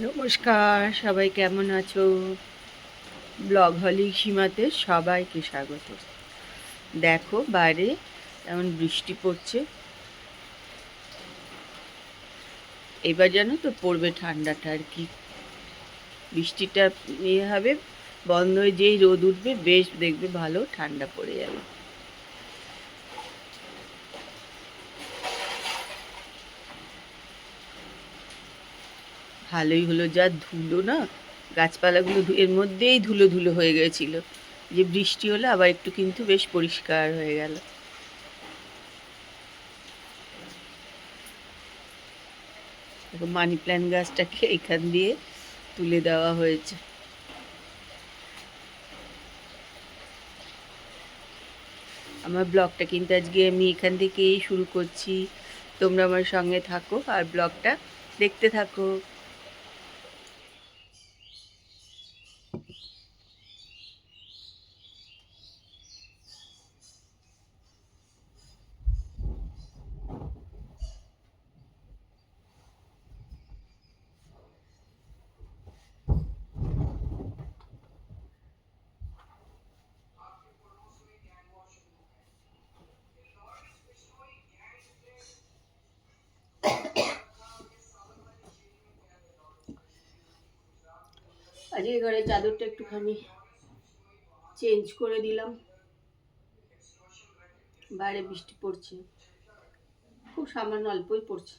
নমস্কার, সবাই কেমন আছো? ব্লগ হলিক সীমাতে সবাইকে স্বাগত। দেখো বাইরে এমন বৃষ্টি পড়ছে। এবার জানো তো পড়বে ঠান্ডাটা আর কি। বৃষ্টিটা ইয়ে হবে, বন্ধ হয়ে যেই রোদ উঠবে বেশ দেখবে ভালো ঠান্ডা পড়ে যাবে। ভালোই হলো, যা ধুলো না, গাছপালাগুলো এর মধ্যেই ধুলো ধুলো হয়ে গেছিল। যে বৃষ্টি হলো আবার একটু কিন্তু বেশ পরিষ্কার হয়ে গেল। দেখো মানি প্ল্যান্ট গাছটাকে এখান দিয়ে তুলে দেওয়া হয়েছে। আমার ব্লগটা কিন্তু আজকে আমি এখান থেকেই শুরু করছি। তোমরা আমার সঙ্গে থাকো আর ব্লগটা দেখতে থাকো। আজকে ঘরে চাদরটা একটুখানি চেঞ্জ করে দিলাম। বাইরে বৃষ্টি পড়ছে, খুব সামান্য অল্পই পড়ছে।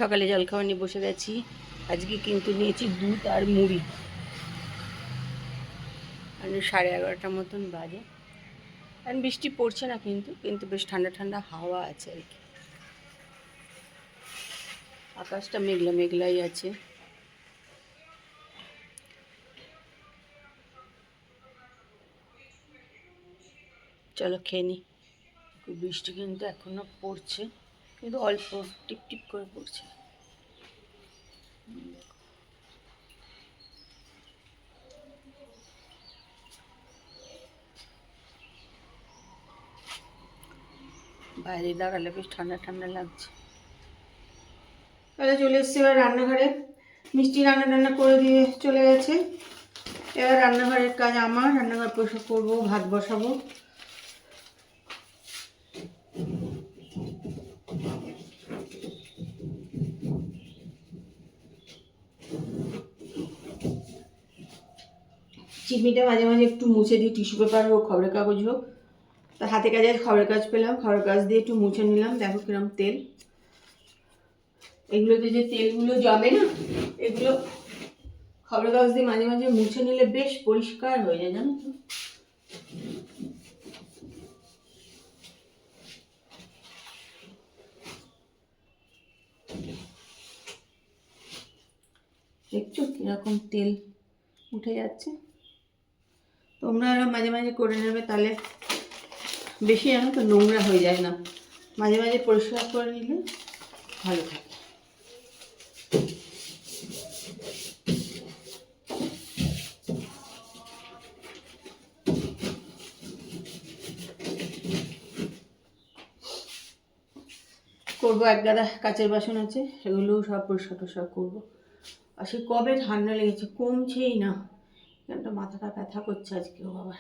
সকালে জলখাবার নিয়ে বসে গেছি। আজকে কিন্তু নিয়েছি দুধ আর মুড়ি। আর 11:30 মতন বাজে। কারণ বৃষ্টি পড়ছে না, কিন্তু কিন্তু বেশ ঠান্ডা ঠান্ডা হাওয়া আছে আর কি। আকাশটা মেঘলা মেঘলাই আছে। চলো খেয়ে নি। বৃষ্টি কিন্তু এখনো পড়ছে, কিন্তু অল্প টিপ টিপ করে পড়ছে। বাইরে দাঁড়ালে বেশ ঠান্ডা ঠান্ডা লাগছে। তাহলে চলে এসছি এবার রান্নাঘরে। মিষ্টি রান্না টান্না করে দিয়ে চলে গেছে। এবার রান্নাঘরের কাজ আমার। রান্নাঘর পরিষ্কার করবো, ভাত বসাবো। চিমনিটা মাঝে মাঝে একটু মুছে দিই, টিস্যু পেপার হোক খবরের কাগজ হোক। তা হাতে কাজে খবরের কাজ পেলাম, খবরের কাজ দিয়ে একটু মুছে নিলাম। দেখো কিরম তেল। এগুলোতে যে তেলগুলো জমে না, এগুলো খবরের কাগজ দিয়ে মাঝে মাঝে মুছে নিলে বেশ পরিষ্কার হয়ে যায়, জানো তো। দেখছো কিরকম তেল উঠে যাচ্ছে। তোমরা মাঝে মাঝে করে নেবে, তাহলে বেশি জানো তো নোংরা হয়ে যায় না। মাঝে মাঝে পরিষ্কার করে নিলে ভালো থাকে। করবো, এক গাদা কাচের বাসন আছে, সেগুলোও সব পরিষ্কার টরিষ্কার করবো। আর সে কবে ঠান্ডা লেগেছে, কমছেই না। একটা মাথাটা ব্যথা করছে আজকেও বাবা।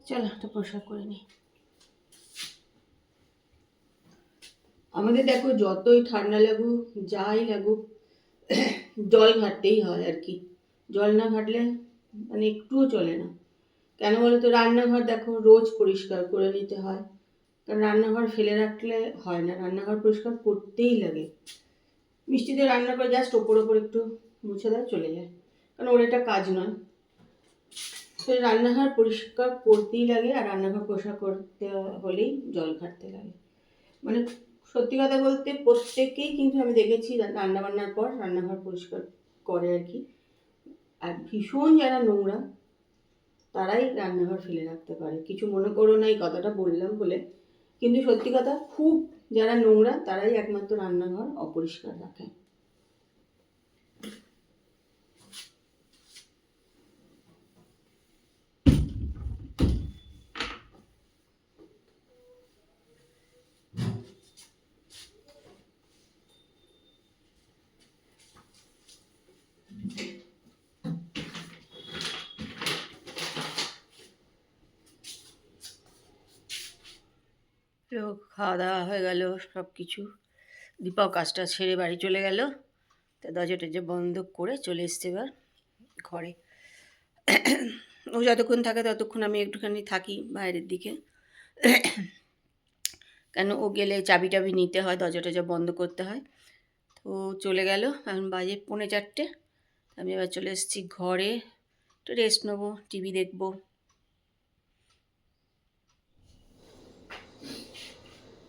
চলো একটা পরিষ্কার করে নিই। আমাদের দেখো যতই ঠান্ডা লাগুক যাই লাগুক, জল ঘাটতেই হয় আর কি। জল না ঘাটলে মানে একটুও চলে না। কেন বলো তো, রান্নাঘর দেখো রোজ পরিষ্কার করে নিতে হয়। কারণ রান্নাঘর ফেলে রাখলে হয় না, রান্নাঘর পরিষ্কার করতেই লাগে। মিষ্টি দিয়ে রান্না করে জাস্ট ওপর ওপর একটু মুছে দেয়, চলে যায়, কারণ ওর এটা কাজ নয়। তো রান্নাঘর পরিষ্কার করতেই লাগে, আর রান্নাঘর পরিষ্কার করতে হলেই জল ঘাটতে লাগে। মানে সত্যি কথা বলতে প্রত্যেকেই কিন্তু আমি দেখেছি রান্নাবান্নার পর রান্নাঘর পরিষ্কার করে আর কি। আর ভীষণ যারা নোংরা তারাই রান্নাঘর ফেলে রাখতে পারে, কিছু মনে করো না এই কথাটা বললাম বলে, কিন্তু সত্যি কথা খুব যারা নোংরা তারাই একমাত্র রান্নাঘর অপরিষ্কার রাখে। তো খাওয়া দাওয়া হয়ে গেল সব কিছু, দীপাও কাজটা ছেড়ে বাড়ি চলে গেল। তা দরজা টরজা বন্ধ করে চলে এসছে এবার ঘরে। ও যতক্ষণ থাকে ততক্ষণ আমি একটুখানি থাকি বাইরের দিকে, কেন ও গেলে চাবি টাবি নিতে হয়, দরজা টরজা বন্ধ করতে হয়। তো চলে গেল, এখন বাজে 3:45। আমি এবার চলে এসেছি ঘরে, একটু রেস্ট নেবো, টিভি দেখবো।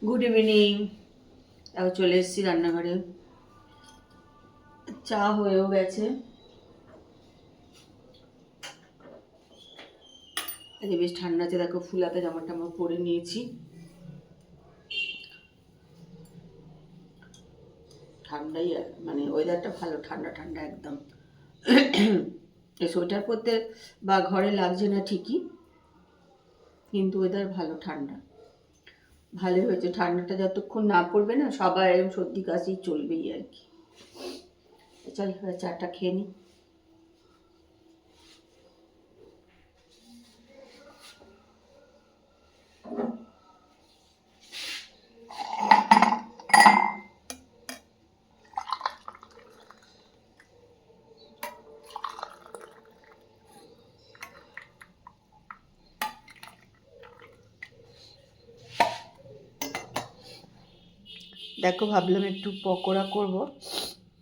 Good evening. তাও চলে এসেছি রান্নাঘরে, চা হয়েও গেছে। আজকে বেশ ঠান্ডা আছে, দেখো ফুলাতে জামা টামা পরে নিয়েছি। ঠান্ডাই, মানে ওয়েদারটা ভালো, ঠান্ডা ঠান্ডা একদম। সোয়েটার পরতে বা ঘরে লাগছে না ঠিকই, কিন্তু ওয়েদার ভালো, ঠান্ডা। ভালো হয়েছে, ঠান্ডাটা যতক্ষণ না পড়বে না সবার এরকম সর্দি কাশি চলবেই আর কি। চল চাটা খেয়ে নিই। দেখো ভাবলাম একটু পকোড়া করব,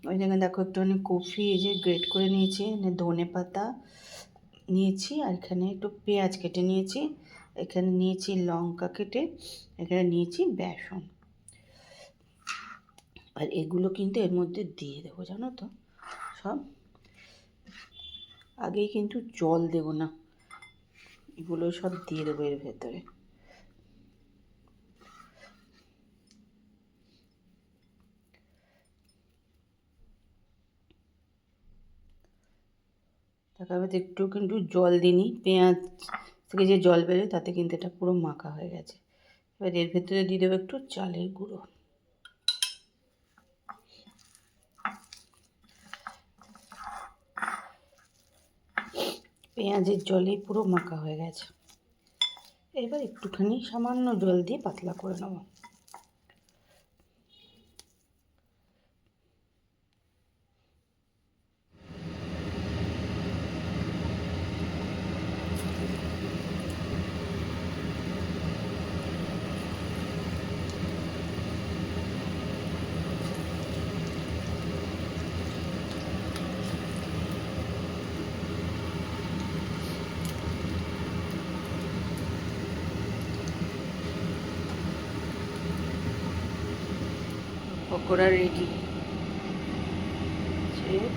ওই জন্য দেখো একটুখানি কফি এই যে গ্রেট করে নিয়েছি, ধনে পাতা নিয়েছি, আর এখানে একটু পেঁয়াজ কেটে নিয়েছি, এখানে নিয়েছি লঙ্কা কেটে, এখানে নিয়েছি বেসন। আর এগুলো কিন্তু এর মধ্যে দিয়ে দেবো, জানো তো, সব আগেই কিন্তু জল দেবো না, এগুলো সব দিয়ে দেবো এর ভেতরে। তারপর আমি একটু কিন্তু জল দিইনি, পেঁয়াজ থেকে যে জল বেরোয় তাতে কিন্তু এটা পুরো মাখা হয়ে গেছে। এবার এর ভেতরে দিয়ে দেবো একটু চালের গুঁড়ো। পেঁয়াজের জলেই পুরো মাখা হয়ে গেছে, এবার একটুখানি সামান্য জল দিয়ে পাতলা করে নেব। পকোড়া রেডি,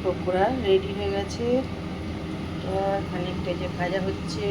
পকোড়া রেডি হয়ে গেছে। খানিকটা যে ভাজা হচ্ছে।